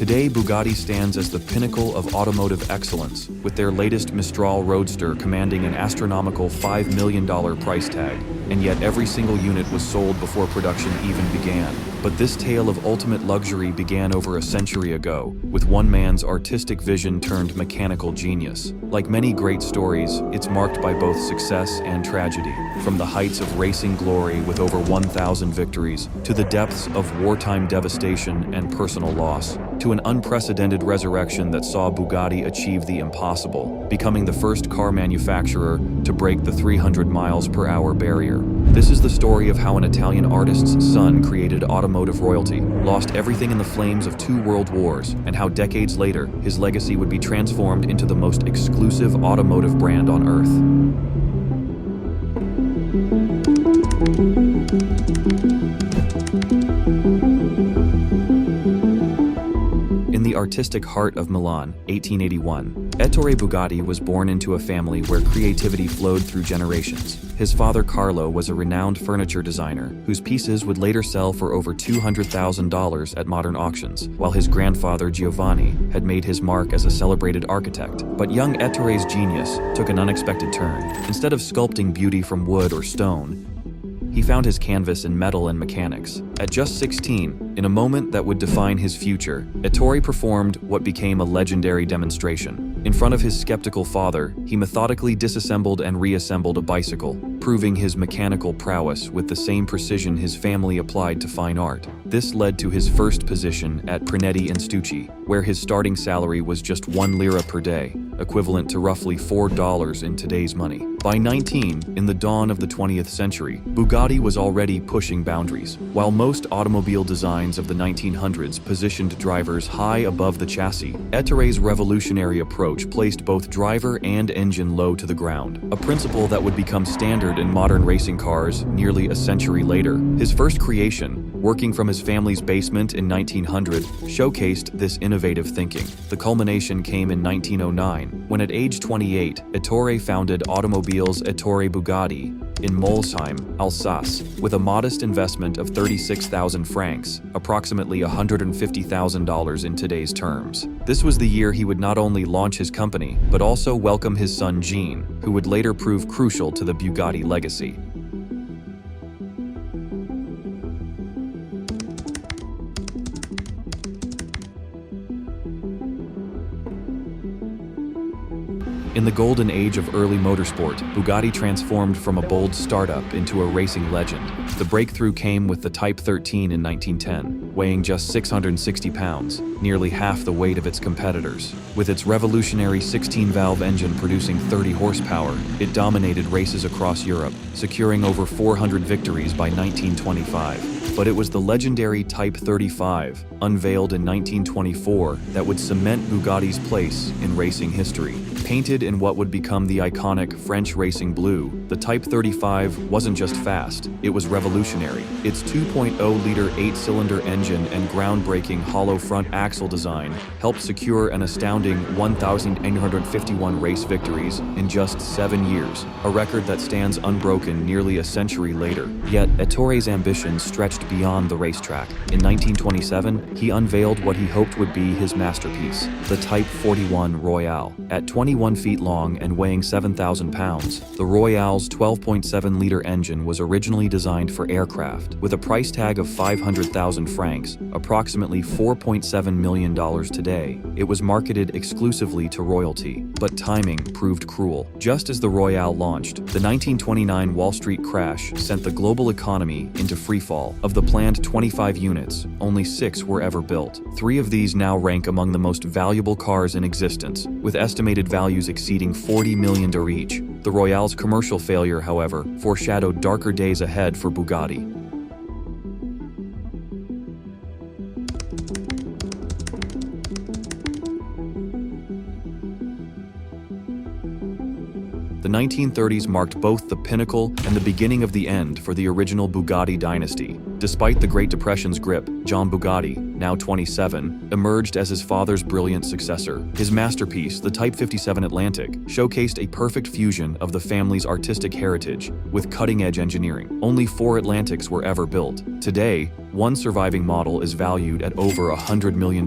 Today, Bugatti stands as the pinnacle of automotive excellence, with their latest Mistral Roadster commanding an astronomical $5 million price tag, and yet every single unit was sold before production even began. But this tale of ultimate luxury began over a century ago, with one man's artistic vision turned mechanical genius. Like many great stories, it's marked by both success and tragedy. From the heights of racing glory with over 1,000 victories, to the depths of wartime devastation and personal loss, to an unprecedented resurrection that saw Bugatti achieve the impossible, becoming the first car manufacturer to break the 300 miles per hour barrier. This is the story of how an Italian artist's son created automotive royalty, lost everything in the flames of 2 world wars, and how decades later, his legacy would be transformed into the most exclusive automotive brand on Earth. In the artistic heart of Milan, 1881, Ettore Bugatti was born into a family where creativity flowed through generations. His father Carlo was a renowned furniture designer, whose pieces would later sell for over $200,000 at modern auctions, while his grandfather Giovanni had made his mark as a celebrated architect. But young Ettore's genius took an unexpected turn. Instead of sculpting beauty from wood or stone, he found his canvas in metal and mechanics. At just 16, in a moment that would define his future, Ettore performed what became a legendary demonstration. In front of his skeptical father, he methodically disassembled and reassembled a bicycle, proving his mechanical prowess with the same precision his family applied to fine art. This led to his first position at Prinetti and Stucci, where his starting salary was just 1 lira per day, equivalent to roughly $4 in today's money. By 19, in the dawn of the 20th century, Bugatti was already pushing boundaries. While most automobile designs of the 1900s positioned drivers high above the chassis, Ettore's revolutionary approach placed both driver and engine low to the ground, a principle that would become standard in modern racing cars nearly a century later. His first creation, working from his family's basement in 1900, showcased this innovative thinking. The culmination came in 1909, when at age 28, Ettore founded Automobiles Ettore Bugatti in Molsheim, Alsace, with a modest investment of 36,000 francs, approximately $150,000 in today's terms. This was the year he would not only launch his company, but also welcome his son Jean, who would later prove crucial to the Bugatti legacy. In the golden age of early motorsport, Bugatti transformed from a bold startup into a racing legend. The breakthrough came with the Type 13 in 1910, weighing just 660 pounds, nearly half the weight of its competitors. With its revolutionary 16-valve engine producing 30 horsepower, it dominated races across Europe, securing over 400 victories by 1925. But it was the legendary Type 35, unveiled in 1924, that would cement Bugatti's place in racing history. Painted in what would become the iconic French racing blue, the Type 35 wasn't just fast, it was revolutionary. Its 2.0-liter 8-cylinder engine and groundbreaking hollow front axle design helped secure an astounding 1,851 race victories in just 7 years, a record that stands unbroken nearly a century later. Yet, Ettore's ambitions stretched beyond the racetrack. In 1927, he unveiled what he hoped would be his masterpiece, the Type 41 Royale. At 21 feet long and weighing 7,000 pounds, the Royale's 12.7-liter engine was originally designed for aircraft. With a price tag of 500,000 francs, approximately $4.7 million today, it was marketed exclusively to royalty. But timing proved cruel. Just as the Royale launched, the 1929 Wall Street crash sent the global economy into freefall. Of the planned 25 units, only 6 were ever built. 3 of these now rank among the most valuable cars in existence, with estimated values exceeding $40 million each. The Royale's commercial failure, however, foreshadowed darker days ahead for Bugatti. The 1930s marked both the pinnacle and the beginning of the end for the original Bugatti dynasty. Despite the Great Depression's grip, John Bugatti, now 27, emerged as his father's brilliant successor. His masterpiece, the Type 57 Atlantic, showcased a perfect fusion of the family's artistic heritage with cutting-edge engineering. Only 4 Atlantics were ever built. Today, one surviving model is valued at over $100 million.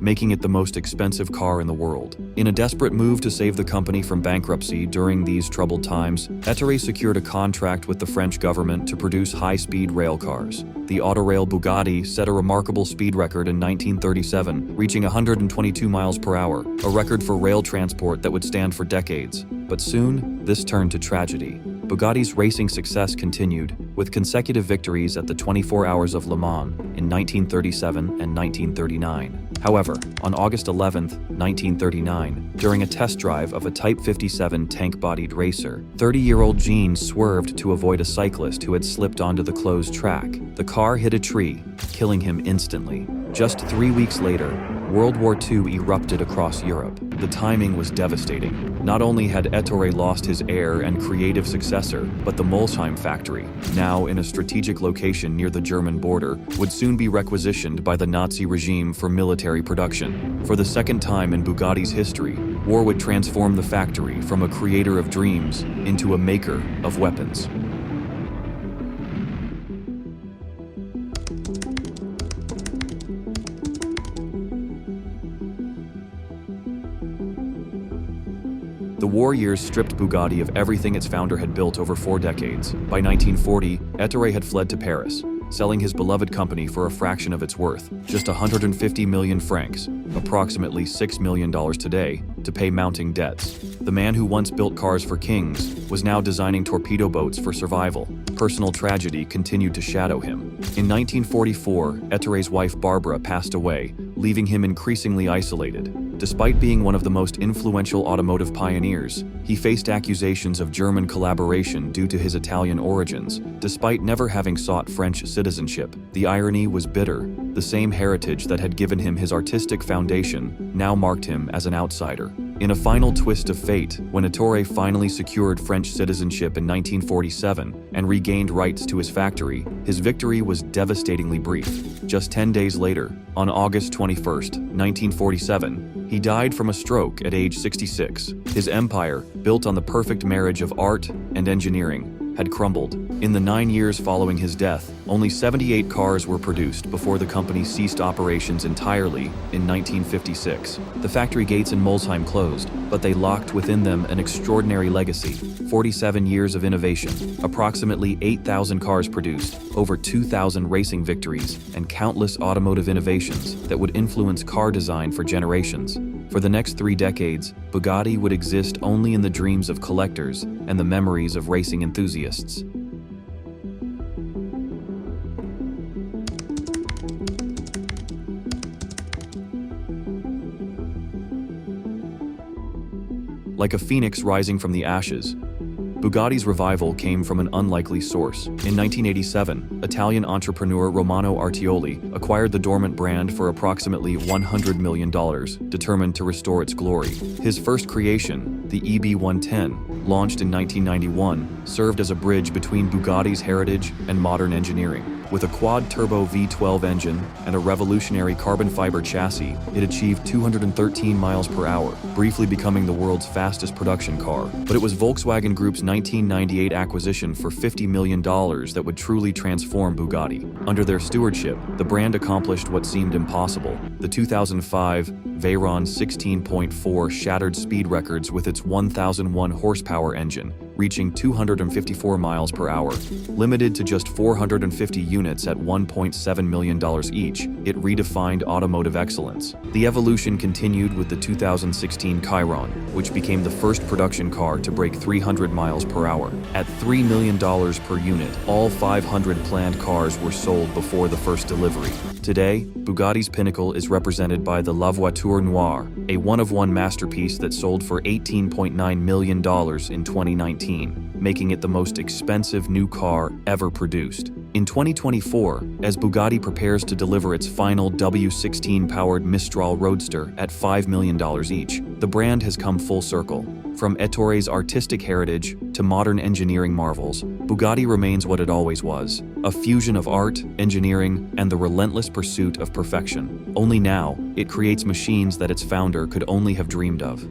making it the most expensive car in the world. In a desperate move to save the company from bankruptcy during these troubled times, Ettore secured a contract with the French government to produce high-speed rail cars. The Autorail Bugatti set a remarkable speed record in 1937, reaching 122 miles per hour, a record for rail transport that would stand for decades. But soon, this turned to tragedy. Bugatti's racing success continued, with consecutive victories at the 24 Hours of Le Mans in 1937 and 1939. However, on August 11, 1939, during a test drive of a Type 57 tank-bodied racer, 30-year-old Jean swerved to avoid a cyclist who had slipped onto the closed track. The car hit a tree, killing him instantly. Just 3 weeks later, World War II erupted across Europe. The timing was devastating. Not only had Ettore lost his heir and creative successor, but the Molsheim factory, now in a strategic location near the German border, would soon be requisitioned by the Nazi regime for military production. For the second time in Bugatti's history, war would transform the factory from a creator of dreams into a maker of weapons. The war years stripped Bugatti of everything its founder had built over 4 decades. By 1940, Ettore had fled to Paris, selling his beloved company for a fraction of its worth, just 150 million francs, approximately $6 million today, to pay mounting debts. The man who once built cars for kings was now designing torpedo boats for survival. Personal tragedy continued to shadow him. In 1944, Ettore's wife Barbara passed away, leaving him increasingly isolated. Despite being one of the most influential automotive pioneers, he faced accusations of German collaboration due to his Italian origins, despite never having sought French citizenship. The irony was bitter. The same heritage that had given him his artistic foundation now marked him as an outsider. In a final twist of fate, when Ettore finally secured French citizenship in 1947 and regained rights to his factory, his victory was devastatingly brief. Just 10 days later, on August 21, 1947, he died from a stroke at age 66. His empire, built on the perfect marriage of art and engineering, had crumbled. In the 9 years following his death, only 78 cars were produced before the company ceased operations entirely in 1956. The factory gates in Molsheim closed, but they locked within them an extraordinary legacy: 47 years of innovation, approximately 8,000 cars produced, over 2,000 racing victories, and countless automotive innovations that would influence car design for generations. For the next 3 decades, Bugatti would exist only in the dreams of collectors and the memories of racing enthusiasts. Like a phoenix rising from the ashes, Bugatti's revival came from an unlikely source. In 1987, Italian entrepreneur Romano Artioli acquired the dormant brand for approximately $100 million, determined to restore its glory. His first creation, the EB110, launched in 1991, served as a bridge between Bugatti's heritage and modern engineering. With a quad-turbo V12 engine and a revolutionary carbon fiber chassis, it achieved 213 miles per hour, briefly becoming the world's fastest production car. But it was Volkswagen Group's 1998 acquisition for $50 million that would truly transform Bugatti. Under their stewardship, the brand accomplished what seemed impossible. The 2005 Veyron 16.4 shattered speed records with its 1,001 horsepower engine, reaching 254 miles per hour. Limited to just 450 units at $1.7 million each, it redefined automotive excellence. The evolution continued with the 2016 Chiron, which became the first production car to break 300 miles per hour. At $3 million per unit, all 500 planned cars were sold before the first delivery. Today, Bugatti's pinnacle is represented by the La Voiture Noire, a one-of-one masterpiece that sold for $18.9 million in 2019, making it the most expensive new car ever produced. In 2024, as Bugatti prepares to deliver its final W16-powered Mistral Roadster at $5 million each, the brand has come full circle. From Ettore's artistic heritage to modern engineering marvels, Bugatti remains what it always was: a fusion of art, engineering, and the relentless pursuit of perfection. Only now, it creates machines that its founder could only have dreamed of.